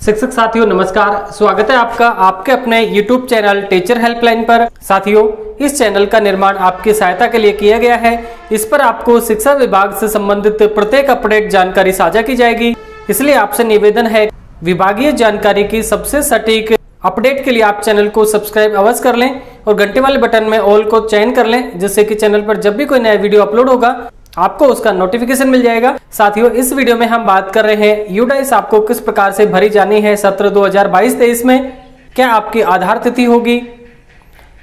शिक्षक साथियों नमस्कार, स्वागत है आपका आपके अपने YouTube चैनल टीचर हेल्पलाइन पर। साथियों, इस चैनल का निर्माण आपकी सहायता के लिए किया गया है। इस पर आपको शिक्षा विभाग से संबंधित प्रत्येक अपडेट जानकारी साझा की जाएगी। इसलिए आपसे निवेदन है, विभागीय जानकारी की सबसे सटीक अपडेट के लिए आप चैनल को सब्सक्राइब अवश्य कर लें और घंटे वाले बटन में ऑल को चयन कर लें, जिससे कि चैनल पर जब भी कोई नया वीडियो अपलोड होगा आपको उसका नोटिफिकेशन मिल जाएगा। साथियों, इस वीडियो में हम बात कर रहे हैं यूडाइस आपको किस प्रकार से भरी जानी है सत्र 2022-23 में। क्या आपकी आधार तिथि होगी,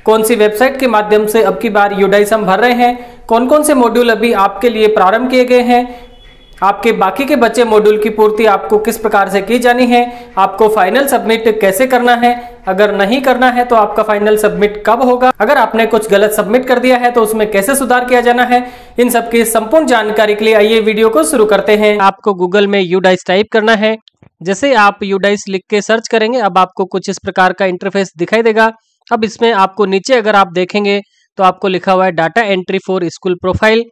कौन सी वेबसाइट के माध्यम से अब की बार यूडाइस हम भर रहे हैं, कौन कौन से मॉड्यूल अभी आपके लिए प्रारंभ किए गए हैं, आपके बाकी के बचे मॉड्यूल की पूर्ति आपको किस प्रकार से की जानी है, आपको फाइनल सबमिट कैसे करना है, अगर नहीं करना है तो आपका फाइनल सबमिट कब होगा, अगर आपने कुछ गलत सबमिट कर दिया है तो उसमें कैसे सुधार किया जाना है, इन सब की संपूर्ण जानकारी के लिए आइए वीडियो को शुरू करते हैं। आपको गूगल में यूडाइस टाइप करना है। जैसे आप यूडाइस लिख के सर्च करेंगे, अब आपको कुछ इस प्रकार का इंटरफेस दिखाई देगा। अब इसमें आपको नीचे अगर आप देखेंगे तो आपको लिखा हुआ है data entry for school profile,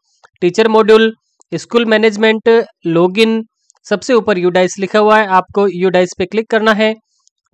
teacher module, school management, login, सबसे ऊपर यूडाइस लिखा हुआ है। आपको यूडाइस पे क्लिक करना है।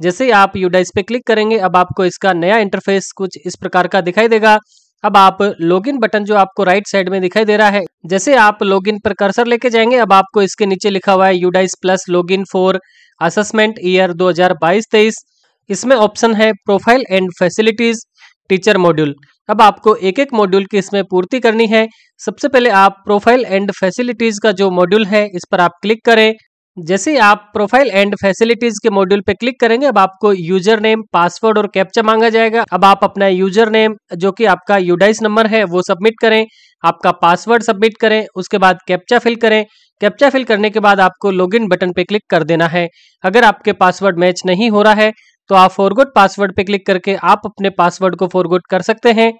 जैसे ही आप यूडाइस पे क्लिक करेंगे, अब आपको इसका नया इंटरफेस कुछ इस प्रकार का दिखाई देगा। अब आप लॉगिन बटन जो आपको राइट साइड में दिखाई दे रहा है, जैसे आप लॉगिन पर कर्सर लेके जाएंगे, अब आपको इसके नीचे लिखा हुआ है UDISE plus login for assessment year 2022-23। इसमें ऑप्शन है profile and facilities, teacher module. अब आपको एक एक मॉड्यूल की इसमें पूर्ति करनी है। सबसे पहले आप प्रोफाइल एंड फैसिलिटीज का जो मॉड्यूल है इस पर आप क्लिक करें। जैसे ही आप प्रोफाइल एंड फैसिलिटीज के मॉड्यूल पे क्लिक करेंगे, अब आपको यूजर नेम, पासवर्ड और कैप्चा मांगा जाएगा। अब आप अपना यूजर नेम जो कि आपका यूडाइस नंबर है वो सबमिट करें, आपका पासवर्ड सबमिट करें, उसके बाद कैप्चा फिल करें। कैप्चा फिल करने के बाद आपको लॉगिन बटन पे क्लिक कर देना है। अगर आपके पासवर्ड मैच नहीं हो रहा है तो आप फॉरगॉट पासवर्ड पे क्लिक करके आप अपने पासवर्ड को फॉरगॉट कर सकते हैं।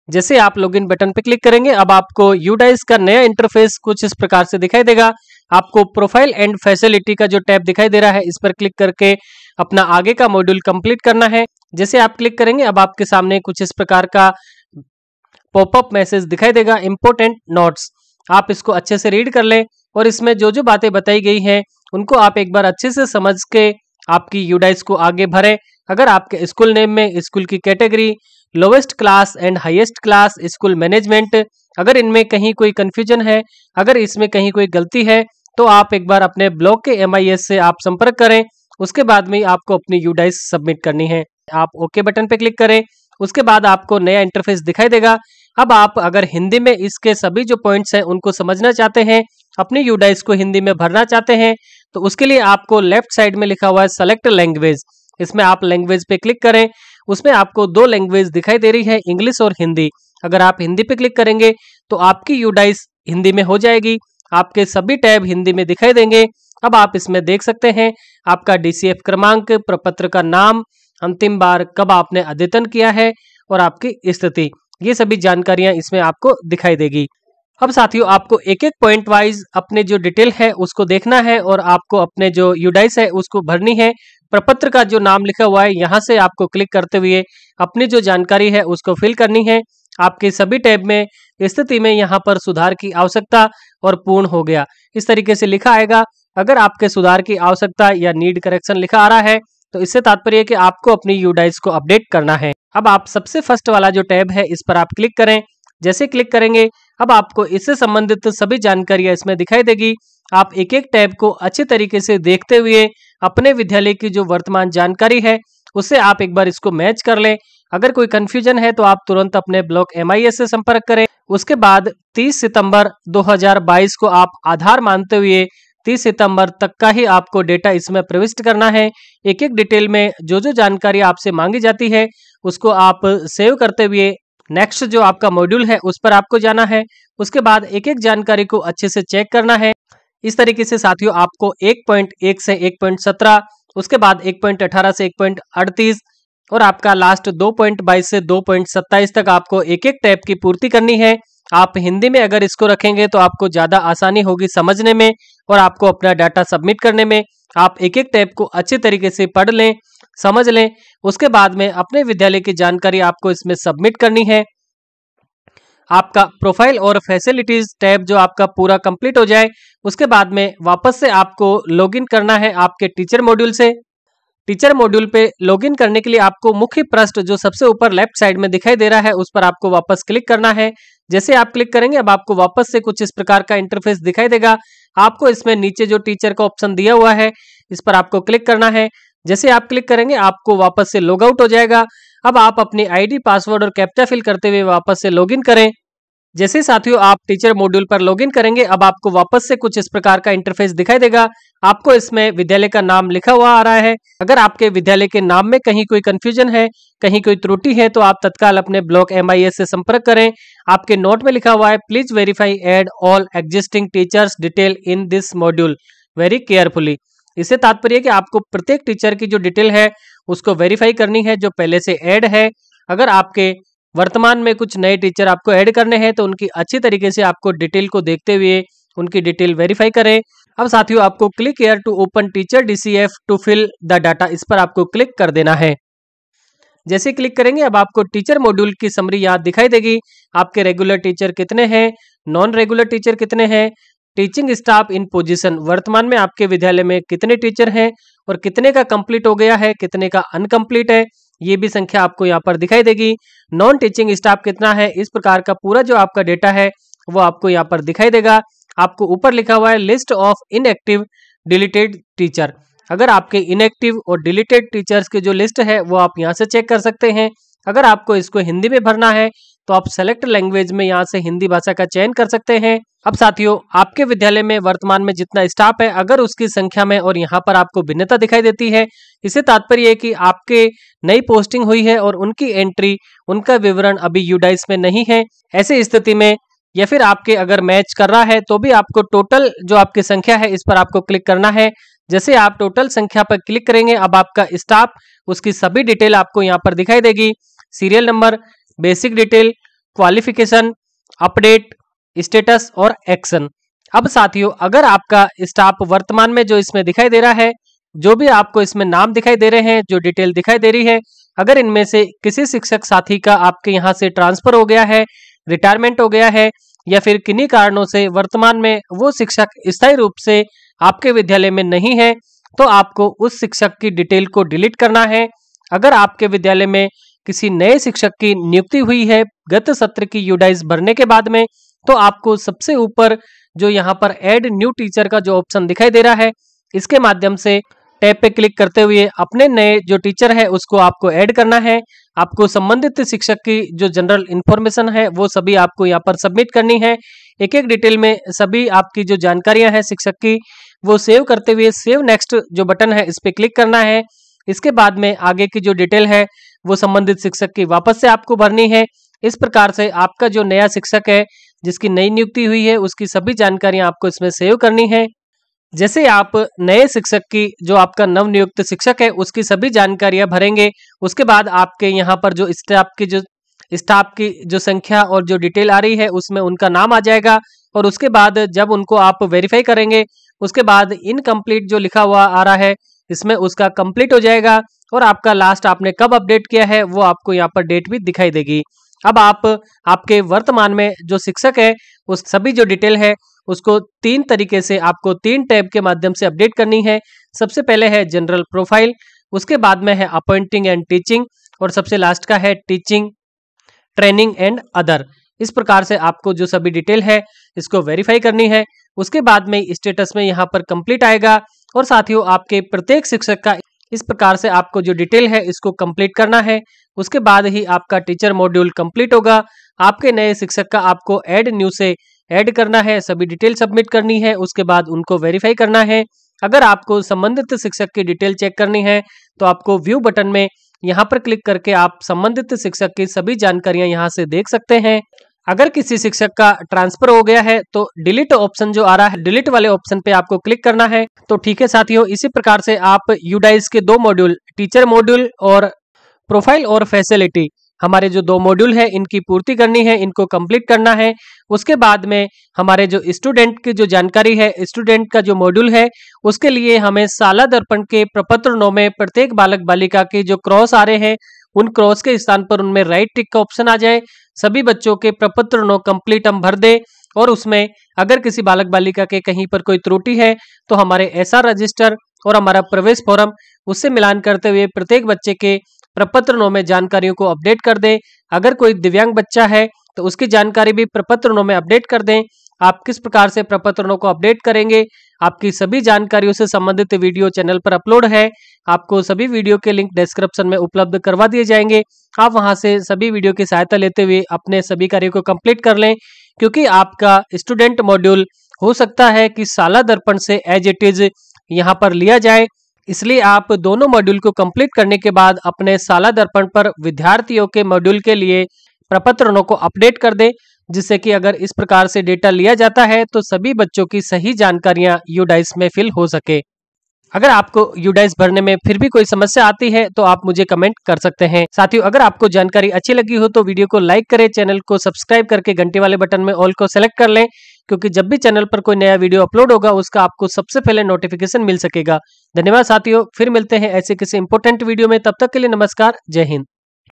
जैसे आप लॉगिन बटन पे क्लिक करेंगे, अब आपको यूडाइस का नया इंटरफेस कुछ इस प्रकार से दिखाई देगा। आपको प्रोफाइल एंड फैसिलिटी का जो टैब दिखाई दे रहा है इस पर क्लिक करके अपना आगे का मॉड्यूल कंप्लीट करना है। जैसे आप क्लिक करेंगे, अब आपके सामने कुछ इस प्रकार का पॉपअप मैसेज दिखाई देगा, इंपॉर्टेंट नोट्स। आप इसको अच्छे से रीड कर लें और इसमें जो जो बातें बताई गई हैं उनको आप एक बार अच्छे से समझ के आपकी यूडाइस को आगे भरें। अगर आपके स्कूल नेम में स्कूल की category, lowest class and highest class, school management, अगर इनमें कहीं कोई कंफ्यूजन है, अगर इसमें कहीं कोई गलती है तो आप एक बार अपने ब्लॉक के MIS से आप संपर्क करें। उसके बाद में आपको अपनी यूडाइस सबमिट करनी है। आप ओके बटन पे क्लिक करें। उसके बाद आपको नया इंटरफेस दिखाई देगा। अब आप अगर हिंदी में इसके सभी जो पॉइंट्स हैं उनको समझना चाहते हैं, अपनी यूडाइस को हिंदी में भरना चाहते हैं, तो उसके लिए आपको लेफ्ट साइड में लिखा हुआ है सेलेक्ट लैंग्वेज। इसमें आप लैंग्वेज पे क्लिक करें। उसमें आपको दो लैंग्वेज दिखाई दे रही है, इंग्लिश और हिंदी। अगर आप हिंदी पे क्लिक करेंगे तो आपकी यूडाइस हिंदी में हो जाएगी। आपके सभी टैब हिंदी में दिखाई देंगे। अब आप इसमें देख सकते हैं आपका DCF क्रमांक, प्रपत्र का नाम, अंतिम बार कब आपने अद्यतन किया है और आपकी स्थिति, ये सभी जानकारियां इसमें आपको दिखाई देगी। अब साथियों, आपको एक एक पॉइंट वाइज अपने जो डिटेल है उसको देखना है और आपको अपने जो यूडाइस है उसको भरनी है। प्रपत्र का जो नाम लिखा हुआ है यहाँ से आपको क्लिक करते हुए अपनी जो जानकारी है उसको फिल करनी है। आपके सभी टैब में स्थिति में यहाँ पर सुधार की आवश्यकता और पूर्ण हो गया, इस तरीके से लिखा आएगा। अगर आपके सुधार की आवश्यकता या नीड करेक्शन लिखा आ रहा है तो इससे तात्पर्य है कि आपको अपनी यूडाइस को अपडेट करना है। अब आप सबसे फर्स्ट वाला जो टैब है इस पर आप क्लिक करें। जैसे क्लिक करेंगे, अब आपको इससे संबंधित सभी जानकारियां इसमें दिखाई देगी। आप एक एक टैब को अच्छे तरीके से देखते हुए अपने विद्यालय की जो वर्तमान जानकारी है उससे आप एक बार इसको मैच कर लें। अगर कोई कंफ्यूजन है तो आप तुरंत अपने ब्लॉक MIS से संपर्क करें। उसके बाद 30 सितंबर 2022 को आप आधार मानते हुए 30 सितंबर तक का ही आपको डेटा इसमें प्रविष्ट करना है। एक एक डिटेल में जो जो जानकारी आपसे मांगी जाती है उसको आप सेव करते हुए नेक्स्ट जो आपका मॉड्यूल है उस पर आपको जाना है। उसके बाद एक एक जानकारी को अच्छे से चेक करना है। इस तरीके से साथियों आपको 1.1 से 1.17, उसके बाद 1.18 से 1.38 और आपका लास्ट 2.22 से 2.27 तक आपको एक एक टैब की पूर्ति करनी है। आप हिंदी में अगर इसको रखेंगे तो आपको ज़्यादा आसानी होगी समझने में और आपको अपना डाटा सबमिट करने में। आप एक एक टैब को अच्छे तरीके से पढ़ लें, समझ लें। उसके बाद में अपने विद्यालय की जानकारी आपको इसमें सबमिट करनी है। आपका प्रोफाइल और फैसिलिटीज टैब जो आपका पूरा कंप्लीट हो जाए उसके बाद में वापस से आपको लॉगिन करना है आपके टीचर मॉड्यूल से। टीचर मॉड्यूल पे लॉगिन करने के लिए आपको मुख्य पृष्ठ जो सबसे ऊपर लेफ्ट साइड में दिखाई दे रहा है उस पर आपको वापस क्लिक करना है। जैसे आप क्लिक करेंगे अब आपको वापस से कुछ इस प्रकार का इंटरफेस दिखाई देगा। आपको इसमें नीचे जो टीचर का ऑप्शन दिया हुआ है इस पर आपको क्लिक करना है। जैसे आप क्लिक करेंगे आपको वापस से लॉग आउट हो जाएगा। अब आप अपनी आईडी, पासवर्ड और कैप्चा फिल करते हुए वापस से लॉगिन करें। जैसे साथियों आप टीचर मॉड्यूल पर लॉगिन करेंगे अब आपको वापस से कुछ इस प्रकार का इंटरफेस दिखाई देगा। आपको इसमें विद्यालय का नाम लिखा हुआ आ रहा है। अगर आपके विद्यालय के नाम में कहीं कोई कंफ्यूजन है, कहीं कोई त्रुटि है तो आप तत्काल अपने ब्लॉक MIS से संपर्क करें। आपके नोट में लिखा हुआ है please verify add all existing teachers detail in this module very carefully. इससे तात्पर्य कि आपको प्रत्येक टीचर की जो डिटेल है उसको वेरीफाई करनी है जो पहले से ऐड है। अगर आपके वर्तमान में कुछ नए टीचर आपको ऐड करने हैं तो उनकी अच्छी तरीके से आपको डिटेल को देखते हुए उनकी डिटेल वेरीफाई करें। अब साथियों आपको click here to open teacher DCF to fill the data, इस पर आपको क्लिक कर देना है। जैसे क्लिक करेंगे अब आपको टीचर मॉड्यूल की समरी यहाँ दिखाई देगी। आपके रेगुलर टीचर कितने हैं, नॉन रेगुलर टीचर कितने हैं, टीचिंग स्टाफ इन पोजीशन, वर्तमान में आपके विद्यालय में कितने टीचर हैं और कितने का कंप्लीट हो गया है, कितने का अनकंप्लीट है, ये भी संख्या आपको यहाँ पर दिखाई देगी। नॉन टीचिंग स्टाफ कितना है, इस प्रकार का पूरा जो आपका डेटा है वो आपको यहाँ पर दिखाई देगा। आपको ऊपर लिखा हुआ है list of inactive deleted teacher. अगर आपके इनएक्टिव और डिलीटेड टीचर्स की जो लिस्ट है वो आप यहाँ से चेक कर सकते हैं। अगर आपको इसको हिंदी में भरना है तो आप सेलेक्ट लैंग्वेज में यहाँ से हिंदी भाषा का चयन कर सकते हैं। अब साथियों आपके विद्यालय में वर्तमान में जितना स्टाफ है अगर उसकी संख्या में और यहाँ पर आपको भिन्नता दिखाई देती है, इससे तात्पर्य है कि आपके नई पोस्टिंग हुई है और उनकी एंट्री, उनका विवरण अभी यूडाइस में नहीं है। ऐसी स्थिति में या फिर आपके अगर मैच कर रहा है तो भी आपको टोटल जो आपकी संख्या है इस पर आपको क्लिक करना है। जैसे आप टोटल संख्या पर क्लिक करेंगे अब आपका स्टाफ, उसकी सभी डिटेल आपको यहाँ पर दिखाई देगी। Serial number, basic detail, qualification, update, status और एक्शन। अब साथियों अगर आपका स्टाफ वर्तमान में जो इसमें दिखाई दे रहा है, जो भी आपको इसमें नाम दिखाई दे रहे हैं, जो डिटेल दिखाई दे रही है, अगर इनमें से किसी शिक्षक साथी का आपके यहाँ से ट्रांसफर हो गया है, रिटायरमेंट हो गया है या फिर किन्हीं कारणों से वर्तमान में वो शिक्षक स्थायी रूप से आपके विद्यालय में नहीं है तो आपको उस शिक्षक की डिटेल को डिलीट करना है। अगर आपके विद्यालय में किसी नए शिक्षक की नियुक्ति हुई है गत सत्र की यूडाइस भरने के बाद में तो आपको सबसे ऊपर जो यहाँ पर ऐड न्यू टीचर का जो ऑप्शन दिखाई दे रहा है इसके माध्यम से टैब पे क्लिक करते हुए अपने नए जो टीचर है उसको आपको ऐड करना है। आपको संबंधित शिक्षक की जो जनरल इंफॉर्मेशन है वो सभी आपको यहाँ पर सबमिट करनी है। एक एक डिटेल में सभी आपकी जो जानकारियां हैं शिक्षक की वो सेव करते हुए सेव नेक्स्ट जो बटन है इस पे क्लिक करना है। इसके बाद में आगे की जो डिटेल है वो संबंधित शिक्षक की वापस से आपको भरनी है। इस प्रकार से आपका जो नया शिक्षक है जिसकी नई नियुक्ति हुई है उसकी सभी जानकारियां आपको इसमें सेव करनी है। जैसे आप नए शिक्षक की जो आपका नव नियुक्त शिक्षक है उसकी सभी जानकारियां भरेंगे उसके बाद आपके यहाँ पर जो स्टाफ की जो संख्या और जो डिटेल आ रही है उसमें उनका नाम आ जाएगा और उसके बाद जब उनको आप वेरीफाई करेंगे उसके बाद इनकम्प्लीट जो लिखा हुआ आ रहा है इसमें उसका कंप्लीट हो जाएगा और आपका लास्ट आपने कब अपडेट किया है वो आपको यहाँ पर डेट भी दिखाई देगी। अब आपके वर्तमान में जो शिक्षक है उस सभी जो डिटेल है उसको 3 तरीके से आपको 3 टैब के माध्यम से अपडेट करनी है। सबसे पहले है जनरल प्रोफाइल, उसके बाद में है अपॉइंटिंग एंड टीचिंग और सबसे लास्ट का है टीचिंग, ट्रेनिंग एंड अदर। इस प्रकार से आपको जो सभी डिटेल है इसको वेरीफाई करनी है। उसके बाद में स्टेटस में यहाँ पर कंप्लीट आएगा और साथियों आपके प्रत्येक शिक्षक का इस प्रकार से आपको जो डिटेल है इसको कंप्लीट करना है। उसके बाद ही आपका टीचर मॉड्यूल कंप्लीट होगा। आपके नए शिक्षक का आपको ऐड न्यू से ऐड करना है, सभी डिटेल सबमिट करनी है, उसके बाद उनको वेरीफाई करना है। अगर आपको संबंधित शिक्षक की डिटेल चेक करनी है तो आपको व्यू बटन में यहाँ पर क्लिक करके आप संबंधित शिक्षक की सभी जानकारियां यहाँ से देख सकते हैं। अगर किसी शिक्षक का ट्रांसफर हो गया है तो डिलीट ऑप्शन जो आ रहा है, डिलीट वाले ऑप्शन पे आपको क्लिक करना है। तो ठीक है साथियों, इसी प्रकार से आप यूडाइस के 2 मॉड्यूल, टीचर मॉड्यूल और प्रोफाइल और फैसिलिटी, हमारे जो 2 मॉड्यूल है इनकी पूर्ति करनी है, इनको कंप्लीट करना है। उसके बाद में हमारे जो स्टूडेंट की जो जानकारी है, स्टूडेंट का जो मॉड्यूल है उसके लिए हमें शाला दर्पण के प्रपत्र 9 में प्रत्येक बालक बालिका के जो क्रॉस आ रहे हैं उन क्रॉस के स्थान पर उनमें राइट टिक का ऑप्शन आ जाए। सभी बच्चों के प्रपत्र 9 कंप्लीट हम भर दे और उसमें अगर किसी बालक बालिका के कहीं पर कोई त्रुटि है तो हमारे SR रजिस्टर और हमारा प्रवेश फॉर्म उससे मिलान करते हुए प्रत्येक बच्चे के प्रपत्र 9 में जानकारियों को अपडेट कर दें। अगर कोई दिव्यांग बच्चा है तो उसकी जानकारी भी प्रपत्र 9 में अपडेट कर दें। आप किस प्रकार से प्रपत्र 9 को अपडेट करेंगे, आपकी सभी जानकारियों से संबंधित वीडियो चैनल पर अपलोड है। आपको सभी वीडियो के लिंक डिस्क्रिप्शन में उपलब्ध करवा दिए जाएंगे। आप वहां से सभी वीडियो की सहायता लेते हुए अपने सभी कार्यों को कंप्लीट कर लें, क्योंकि आपका स्टूडेंट मॉड्यूल हो सकता है कि साला दर्पण से एज इट इज यहाँ पर लिया जाए। इसलिए आप दोनों मॉड्यूल को कंप्लीट करने के बाद अपने साला दर्पण पर विद्यार्थियों के मॉड्यूल के लिए प्रपत्र 9 को अपडेट कर दें, जिससे कि अगर इस प्रकार से डेटा लिया जाता है तो सभी बच्चों की सही जानकारियां यूडाइस में फिल हो सके। अगर आपको यूडाइस भरने में फिर भी कोई समस्या आती है तो आप मुझे कमेंट कर सकते हैं। साथियों, अगर आपको जानकारी अच्छी लगी हो तो वीडियो को लाइक करें, चैनल को सब्सक्राइब करके घंटी वाले बटन में ऑल को सेलेक्ट कर लें, क्योंकि जब भी चैनल पर कोई नया वीडियो अपलोड होगा उसका आपको सबसे पहले नोटिफिकेशन मिल सकेगा। धन्यवाद साथियों, फिर मिलते हैं ऐसे किसी इंपॉर्टेंट वीडियो में। तब तक के लिए नमस्कार, जय हिंद।